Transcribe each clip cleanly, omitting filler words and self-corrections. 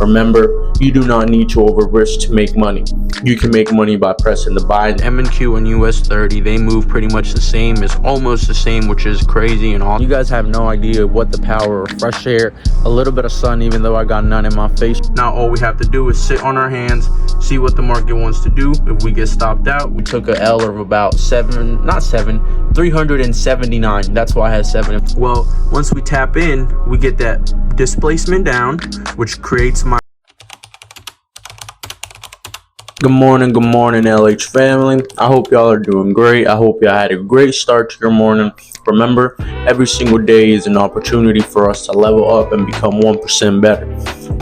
Remember, you do not need to over risk to make money. You can make money by pressing the buy. MNQ and US 30, they move pretty much the same. It's almost the same, which is crazy and awesome. You guys have no idea what the power of fresh air, a little bit of sun, even though I got none in my face. Now all we have to do is sit on our hands, see what the market wants to do. If we get stopped out, we took a L of about 379. That's why I had 7. Well, once we tap in, we get that displacement down, which creates my Good morning, LH family. I hope y'all are doing great. I hope y'all had a great start to your morning. Remember, every single day is an opportunity for us to level up and become 1% better.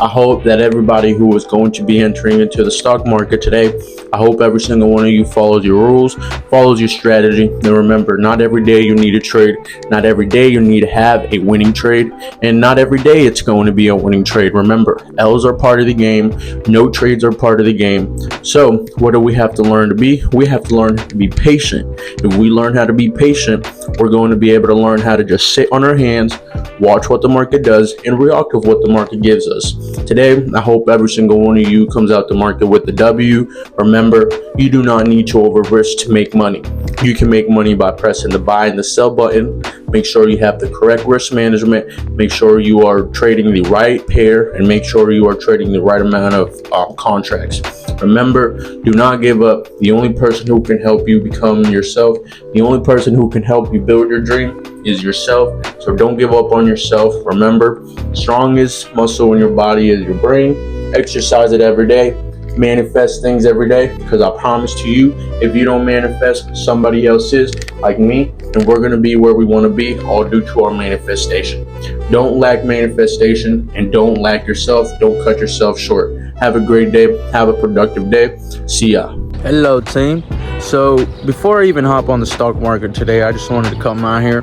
I hope that everybody who is going to be entering into the stock market today, I hope every single one of you follows your rules, follows your strategy. And remember, not every day you need to trade. Not every day you need to have a winning trade. And not every day it's going to be a winning trade. Remember, L's are part of the game. No trades are part of the game. So what do we have to learn to be? We have to learn to be patient. If we learn how to be patient, we're going to be able to learn how to just sit on our hands, watch what the market does, and react to what the market gives us. Today, I hope every single one of you comes out the market with the W. Remember, you do not need to over risk to make money. You can make money by pressing the buy and the sell button. Make sure you have the correct risk management. Make sure you are trading the right pair, and make sure you are trading the right amount of contracts. Remember, do not give up. The only person who can help you become yourself, the only person who can help you build your dream is yourself. So don't give up on yourself. Remember, strongest muscle in your body is your brain. Exercise it every day. Manifest things every day, because I promise to you, if you don't manifest, somebody else is, like me, and we're going to be where we want to be, all due to our manifestation. Don't lack manifestation, and don't lack yourself. Don't cut yourself short. Have a great day. Have a productive day. See ya. Hello team. So before I even hop on the stock market today, I just wanted to come out here,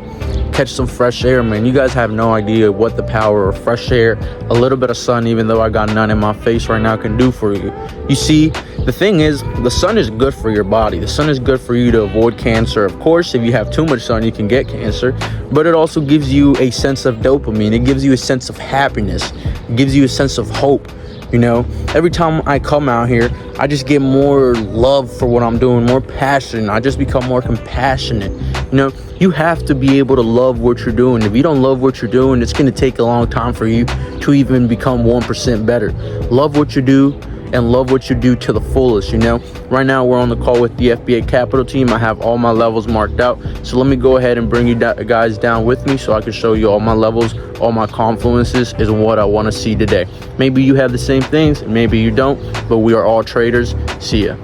catch some fresh air, man. You guys have no idea what the power of fresh air, a little bit of sun, even though I got none in my face right now, can do for you. You see, the thing is, the sun is good for your body. The sun is good for you to avoid cancer. Of course, if you have too much sun, you can get cancer, but it also gives you a sense of dopamine. It gives you a sense of happiness. It gives you a sense of hope. You know, every time I come out here, I just get more love for what I'm doing, more passion. I just become more compassionate. You know, you have to be able to love what you're doing. If you don't love what you're doing, it's going to take a long time for you to even become 1% better. Love what you do, and love what you do to the fullest. You know, right now we're on the call with the FBA Capital team. I have all my levels marked out, so let me go ahead and bring you guys down with me so I can show you all my levels, all my confluences is what I want to see today. Maybe you have the same things, maybe you don't, but we are all traders. See ya.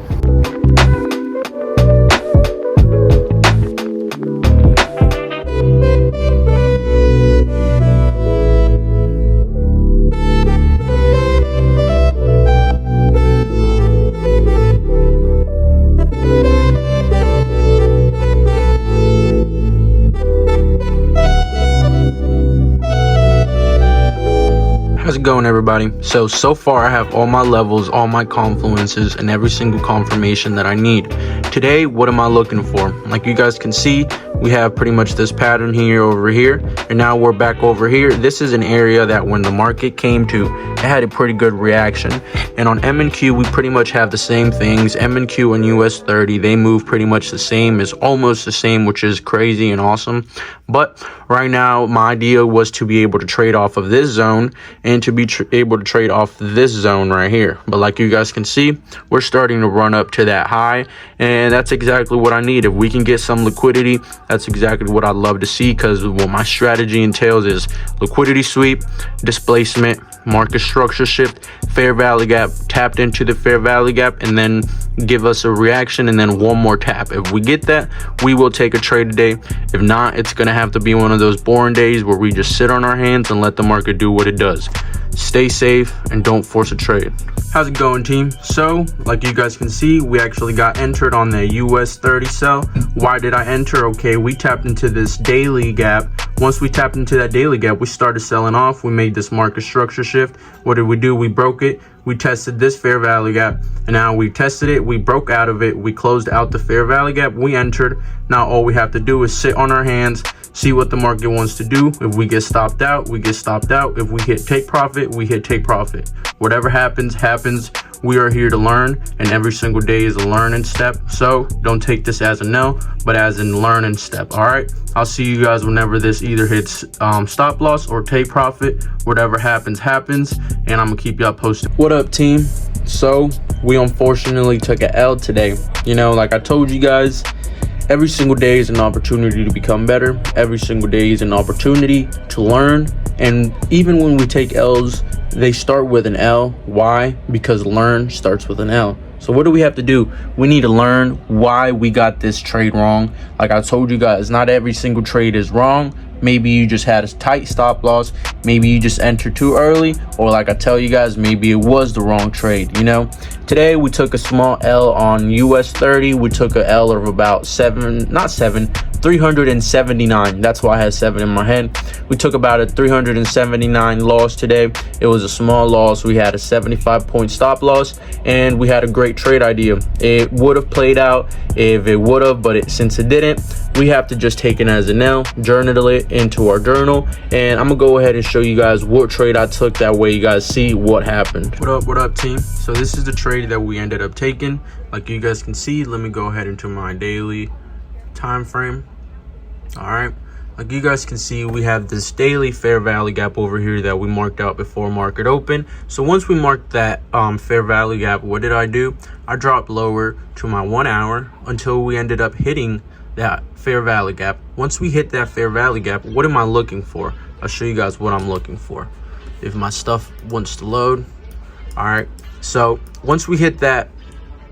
How's it going, everybody? So far I have all my levels, all my confluences, and every single confirmation that I need. Today, what am I looking for? Like you guys can see, we have pretty much this pattern here over here, and now we're back over here. This is an area that when the market came to, it had a pretty good reaction. And on MNQ, we pretty much have the same things. MNQ and US 30, they move pretty much the same. It's almost the same, which is crazy and awesome. But right now, my idea was to be able to trade off of this zone and to be able to trade off this zone right here. But like you guys can see, we're starting to run up to that high, and that's exactly what I need. If we can get some liquidity, that's exactly what I'd love to see, because what my strategy entails is liquidity sweep, displacement, market structure shift, fair value gap, tapped into the fair value gap, and then give us a reaction, and then one more tap. If we get that, we will take a trade today. If not, it's gonna have to be one of those boring days where we just sit on our hands and let the market do what it does. Stay safe and don't force a trade. How's it going, team? So, like you guys can see, we actually got entered on the US 30 sell. Why did I enter? Okay, we tapped into this daily gap. Once we tapped into that daily gap, we started selling off. We made this market structure shift. What did we do? We broke it. We tested this fair value gap, and now we tested it. We broke out of it. We closed out the fair value gap. We entered. Now all we have to do is sit on our hands, see what the market wants to do. If we get stopped out, we get stopped out. If we hit take profit, we hit take profit. Whatever happens, happens. We are here to learn, and every single day is a learning step. So don't take this as a no, but as a learning step. All right, I'll see you guys whenever this either hits stop loss or take profit. Whatever happens, happens, and I'm gonna keep y'all posted. What up, team? So we unfortunately took a L today. You know, like I told you guys, every single day is an opportunity to become better. Every single day is an opportunity to learn. And even when we take L's, they start with an L. Why? Because learn starts with an L. So what do we have to do? We need to learn why we got this trade wrong. Like I told you guys, not every single trade is wrong. Maybe you just had a tight stop loss. Maybe you just entered too early. Or like I tell you guys, maybe it was the wrong trade, you know? Today, we took a small L on US 30. We took a L of about 379. That's why I had 7 in my head. We took about a 379 loss today. It was a small loss. We had a 75-point stop loss, and we had a great trade idea. It would have played out if it would have, but since it didn't, we have to just take it as an L, journal it into our journal, and I'm gonna go ahead and show you guys what trade I took. That way you guys see what happened. What up, team? So this is the trade that we ended up taking. Like you guys can see, let me go ahead into my daily time frame. All right, like you guys can see, we have this daily fair value gap over here that we marked out before market open. So once we marked that fair value gap, what did I do? I dropped lower to my 1 hour until we ended up hitting that fair value gap. Once we hit that fair value gap, what am I looking for? I'll show you guys what I'm looking for if my stuff wants to load. All right, so once we hit that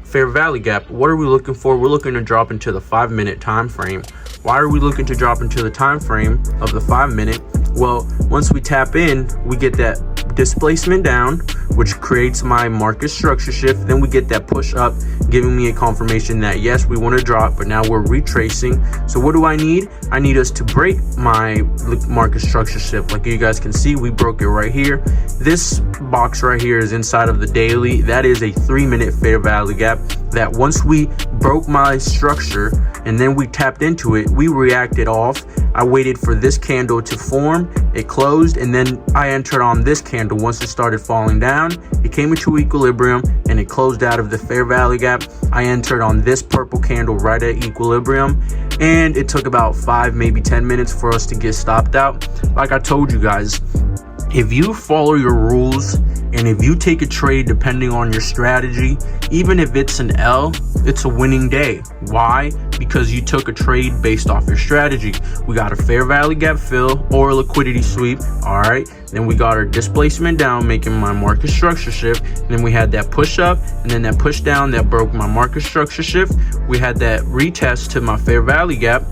fair value gap, what are we looking for? We're looking to drop into the 5-minute time frame. Why are we looking to drop into the time frame of the 5-minute? Well, once we tap in, we get that displacement down, which creates my market structure shift. Then we get that push up, giving me a confirmation that yes, we want to drop, but now we're retracing. So what do I need? I need us to break my market structure shift. Like you guys can see, we broke it right here. This box right here is inside of the daily. That is a 3-minute fair value gap that once we broke my structure and then we tapped into it, we reacted off. I waited for this candle to form, it closed, and then I entered on this candle. Once it started falling down, it came into equilibrium and it closed out of the fair value gap. I entered on this purple candle right at equilibrium, and it took about 5, maybe 10 minutes for us to get stopped out. Like I told you guys, if you follow your rules and if you take a trade depending on your strategy, even if it's an L, it's a winning day. Why? Because you took a trade based off your strategy. We got a fair value gap fill or a liquidity sweep. All right. Then we got our displacement down, making my market structure shift. And then we had that push up and then that push down that broke my market structure shift. We had that retest to my fair value gap.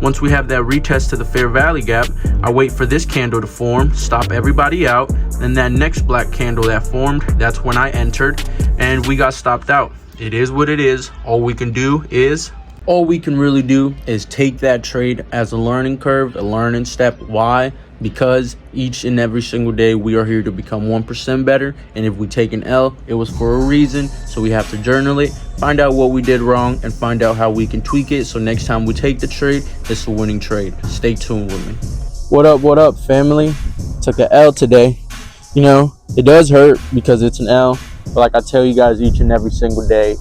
Once we have that retest to the fair value gap, I wait for this candle to form, stop everybody out. Then that next black candle that formed, that's when I entered and we got stopped out. It is what it is. All we can really do is take that trade as a learning curve, a learning step. Why? Because each and every single day we are here to become 1% better, and if we take an L, it was for a reason. So we have to journal it, find out what we did wrong, and find out how we can tweak it so next time we take the trade, it's a winning trade. Stay tuned with me. What up, family? Took an L today. You know, it does hurt because it's an L, but like I tell you guys each and every single day,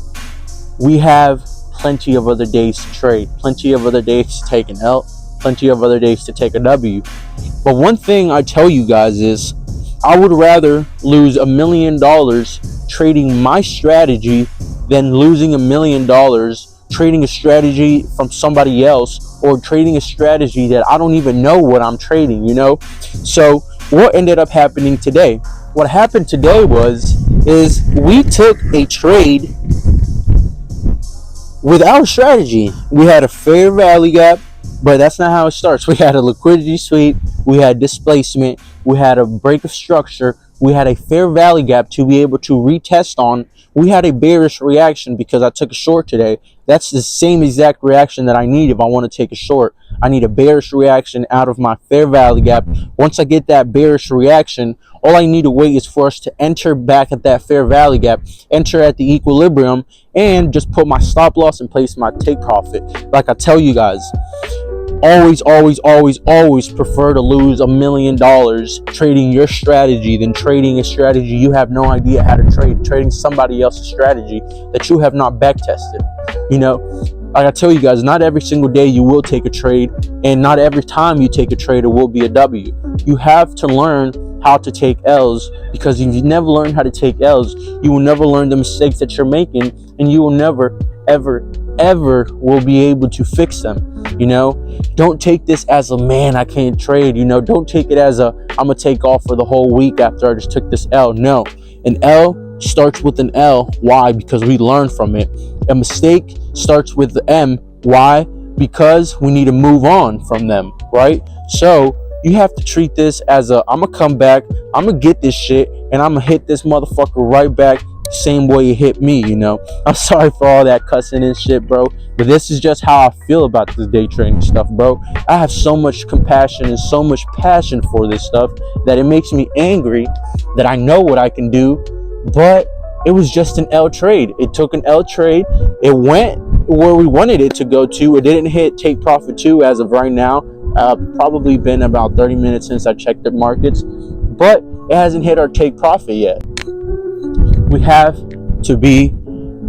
we have plenty of other days to trade, plenty of other days to take an L, plenty of other days to take a W. But one thing I tell you guys is, I would rather lose $1 million trading my strategy than losing $1 million trading a strategy from somebody else, or trading a strategy that I don't even know what I'm trading, you know? So what ended up happening today? What happened today is we took a trade without a strategy. We had a fair value gap, but that's not how it starts. We had a liquidity sweep, we had displacement, we had a break of structure, we had a fair value gap to be able to retest on. We had a bearish reaction because I took a short today. That's the same exact reaction that I need if I want to take a short. I need a bearish reaction out of my fair value gap. Once I get that bearish reaction, all I need to wait is for us to enter back at that fair value gap, enter at the equilibrium, and just put my stop loss and place my take profit. Like I tell you guys, always prefer to lose $1 million trading your strategy than trading a strategy you have no idea how to trade, trading somebody else's strategy that you have not back tested. You know, like I tell you guys, not every single day you will take a trade, and not every time you take a trade it will be a W. You have to learn how to take L's, because if you never learn how to take L's, you will never learn the mistakes that you're making, and you will never ever will be able to fix them. You know, don't take this as a, man, I can't trade. You know, don't take it as a, I'm gonna take off for the whole week after I just took this L. No, an L starts with an L. Why? Because we learn from it. A mistake starts with the M. Why? Because we need to move on from them, right? So you have to treat this as a, I'm gonna come back, I'm gonna get this shit, and I'm gonna hit this motherfucker right back the same way it hit me. You know, I'm sorry for all that cussing and shit, bro, but this is just how I feel about this day trading stuff, bro. I have so much compassion and so much passion for this stuff that it makes me angry that I know what I can do, but it was just an L trade. It took an L trade. It went where we wanted it to go to. It didn't hit take profit 2 as of right now. Probably been about 30 minutes since I checked the markets, but it hasn't hit our take profit yet. We have to be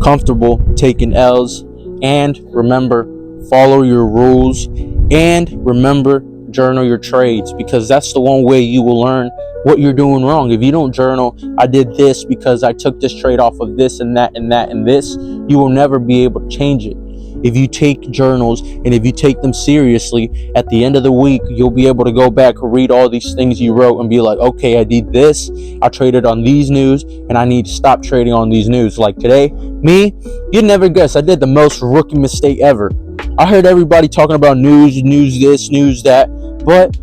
comfortable taking L's, and remember, follow your rules, and remember, journal your trades, because that's the one way you will learn what you're doing wrong. If you don't journal, I did this because I took this trade off of this and that and that and this, you will never be able to change it. If you take journals and if you take them seriously, at the end of the week, you'll be able to go back, read all these things you wrote, and be like, okay, I did this, I traded on these news, and I need to stop trading on these news. Like today, me, you'd never guess, I did the most rookie mistake ever. I heard everybody talking about news this, news that, but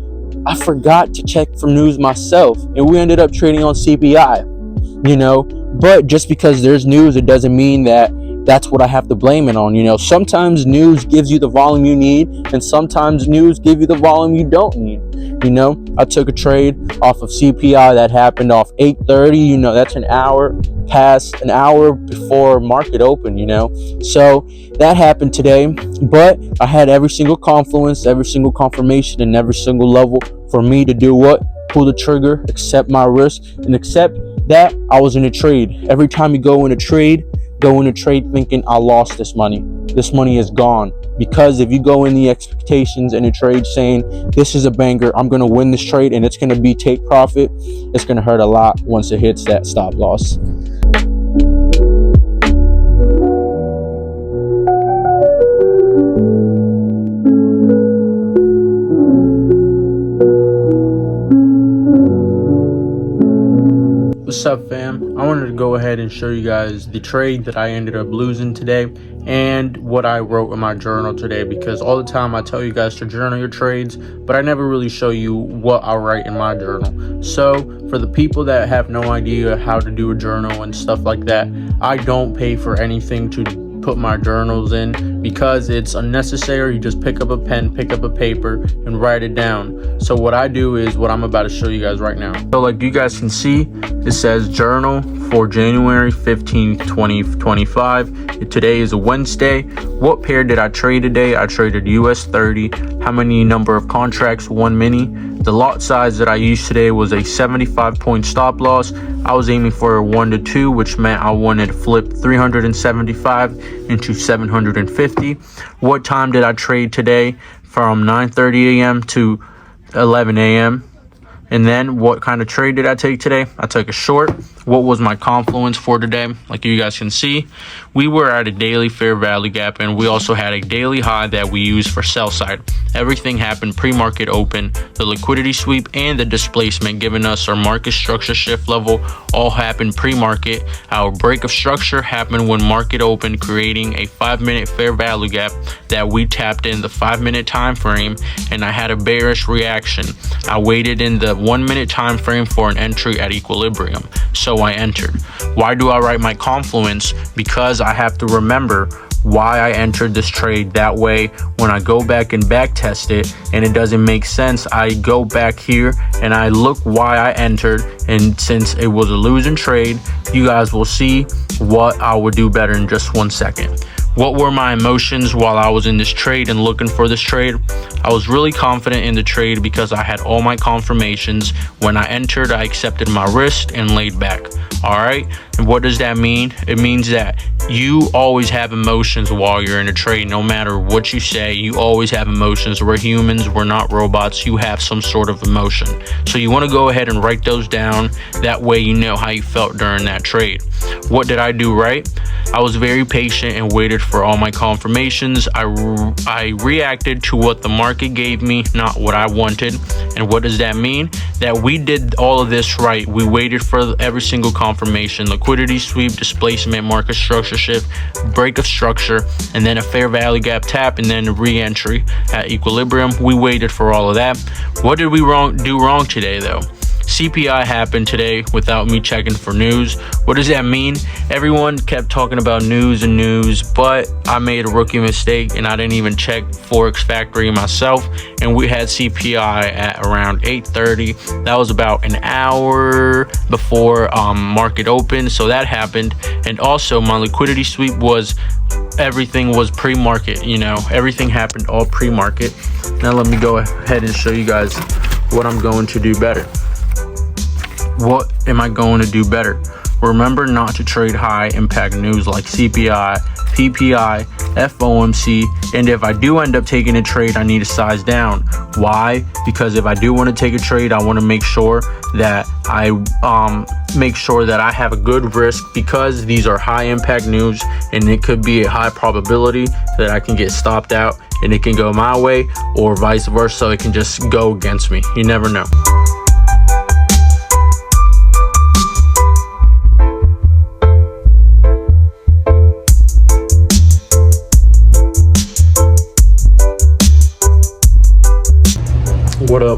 I forgot to check for news myself, and we ended up trading on CPI, you know. But just because there's news, it doesn't mean that that's what I have to blame it on. You know, sometimes news gives you the volume you need, and sometimes news give you the volume you don't need. You know, I took a trade off of CPI that happened off 8:30. You know, that's an hour past, an hour before market open, you know. So that happened today, but I had every single confluence, every single confirmation, and every single level for me to do what? Pull the trigger, accept my risk, and accept that I was in a trade. Every time you go in a trade thinking I lost this money. This money is gone. Because if you go in the expectations in a trade saying this is a banger, I'm going to win this trade and it's going to be take profit, it's going to hurt a lot once it hits that stop loss. What's up, fam? I wanted to go ahead and show you guys the trade that I ended up losing today and what I wrote in my journal today, because all the time I tell you guys to journal your trades, but I never really show you what I write in my journal. So for the people that have no idea how to do a journal and stuff like that, I don't pay for anything to put my journals in because it's unnecessary. You just pick up a pen, pick up a paper, and write it down. So what I do is what I'm about to show you guys right now. So like you guys can see, it says journal for January 15th, 2025. Today is a Wednesday. What pair did I trade today? I traded US 30. How many number of contracts? 1 mini. The lot size that I used today was a 75-point stop loss. I was aiming for a 1 to 2, which meant I wanted to flip 375 into 750. What time did I trade today? From 9:30 a.m. to 11 a.m. And then what kind of trade did I take today? I took a short. what was my confluence for today? Like you guys can see, we were at a daily fair value gap, and we also had a daily high that we used for sell side. Everything happened pre-market open. The liquidity sweep and the displacement giving us our market structure shift level all happened pre-market. Our break of structure happened when market opened, creating a 5-minute fair value gap that we tapped in the 5-minute time frame, and I had a bearish reaction. I waited in the 1-minute time frame for an entry at equilibrium, so I entered. Why do I write my confluence? Because I have to remember why I entered this trade. That way, when I go back and back test it and it doesn't make sense, I go back here and I look why I entered, and since it was a losing trade, you guys will see what I would do better in just 1 second. What were my emotions while I was in this trade and looking for this trade? I was really confident in the trade because I had all my confirmations. When I entered, I accepted my risk and laid back. All right. And what does that mean? It means that you always have emotions while you're in a trade. No matter what you say, you always have emotions. We're humans. We're not robots. You have some sort of emotion. So you want to go ahead and write those down. That way you know how you felt during that trade. What did I do right? I was very patient and waited for all my confirmations. I reacted to what the market gave me, not what I wanted. And what does that mean? That we did all of this right. We waited for every single confirmation: liquidity sweep, displacement, market structure shift, break of structure, and then a fair value gap tap, and then a re-entry at equilibrium. We waited for all of that. What did we do wrong today though? CPI happened today without me checking for news. What does that mean? Everyone kept talking about news, but I made a rookie mistake and I didn't even check Forex Factory myself, and we had CPI at around 8:30. That was about an hour before market open, so that happened. And also my liquidity sweep was, everything was pre-market, everything happened all pre-market. Now let me go ahead and show you guys what I'm going to do better. What am I going to do better? Remember not to trade high impact news like CPI, PPI, FOMC, and if I do end up taking a trade, I need to size down. Why? Because if I do want to take a trade, I want to make sure that I have a good risk, because these are high impact news and it could be a high probability that I can get stopped out and it can go my way, or vice versa, so it can just go against me. You never know.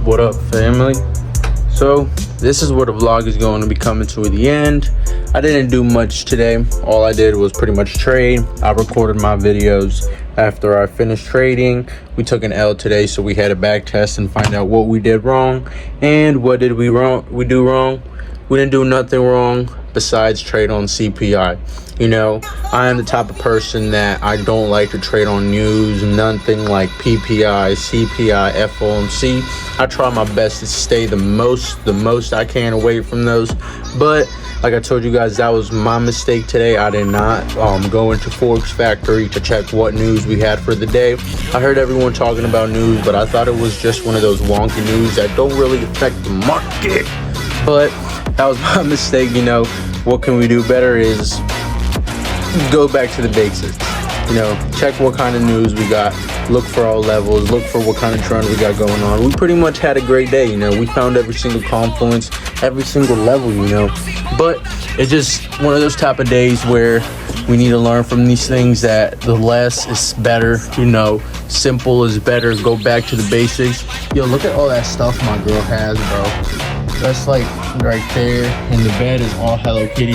What up family? So this is where the vlog is going to be coming to the end. I didn't do much today. All I did was pretty much trade. I recorded my videos after I finished trading. We took an L today, so we had a back test and find out what we did wrong. And what did we do wrong? We didn't do nothing wrong besides trade on CPI. I am the type of person that I don't like to trade on news, nothing like PPI, CPI, FOMC. I try my best to stay the most I can away from those. But like I told you guys, that was my mistake today. I did not go into Forex Factory to check what news we had for the day. I heard everyone talking about news, but I thought it was just one of those wonky news that don't really affect the market. But that was my mistake. What can we do better is go back to the basics. Check what kind of news we got, look for all levels, look for what kind of trend we got going on. We pretty much had a great day. We found every single confluence, every single level, but it's just one of those type of days where we need to learn from these things, that the less is better. Simple is better. Go back to the basics. Yo, look at all that stuff my girl has, bro. That's like right there, and the bed is all Hello Kitty,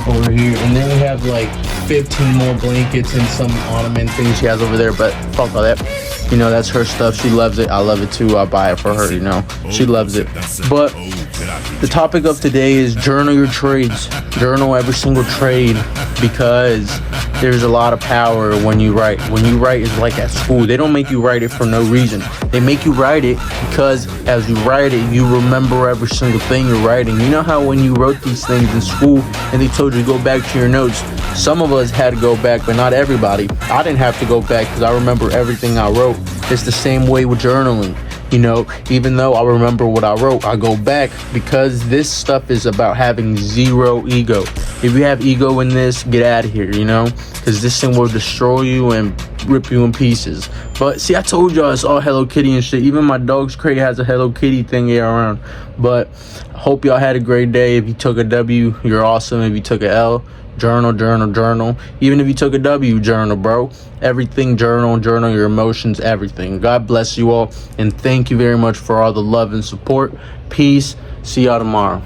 over here. And then we have like 15 more blankets and some ornament things she has over there, but fuck all that. That's her stuff. She loves it. I love it too. I buy it for her, she loves it. But the topic of today is journal your trades. Journal every single trade, because there's a lot of power when you write. When you write, is like at school. They don't make you write it for no reason. They make you write it because as you write it, you remember every single thing you're writing. You know how when you wrote these things in school and they told you to go back to your notes, some of us had to go back, but not everybody. I didn't have to go back because I remember everything I wrote. It's the same way with journaling. You know, even though I remember what I wrote, I go back because this stuff is about having zero ego. If you have ego in this, get out of here, you know, because this thing will destroy you and rip you in pieces. But see, I told y'all it's all Hello Kitty and shit. Even my dog's crate has a Hello Kitty thing here around. But I hope y'all had a great day. If you took a W, you're awesome. If you took a L, journal. Even if you took a W, journal, bro. Everything, journal your emotions, everything. God bless you all, and thank you very much for all the love and support. Peace. See y'all tomorrow.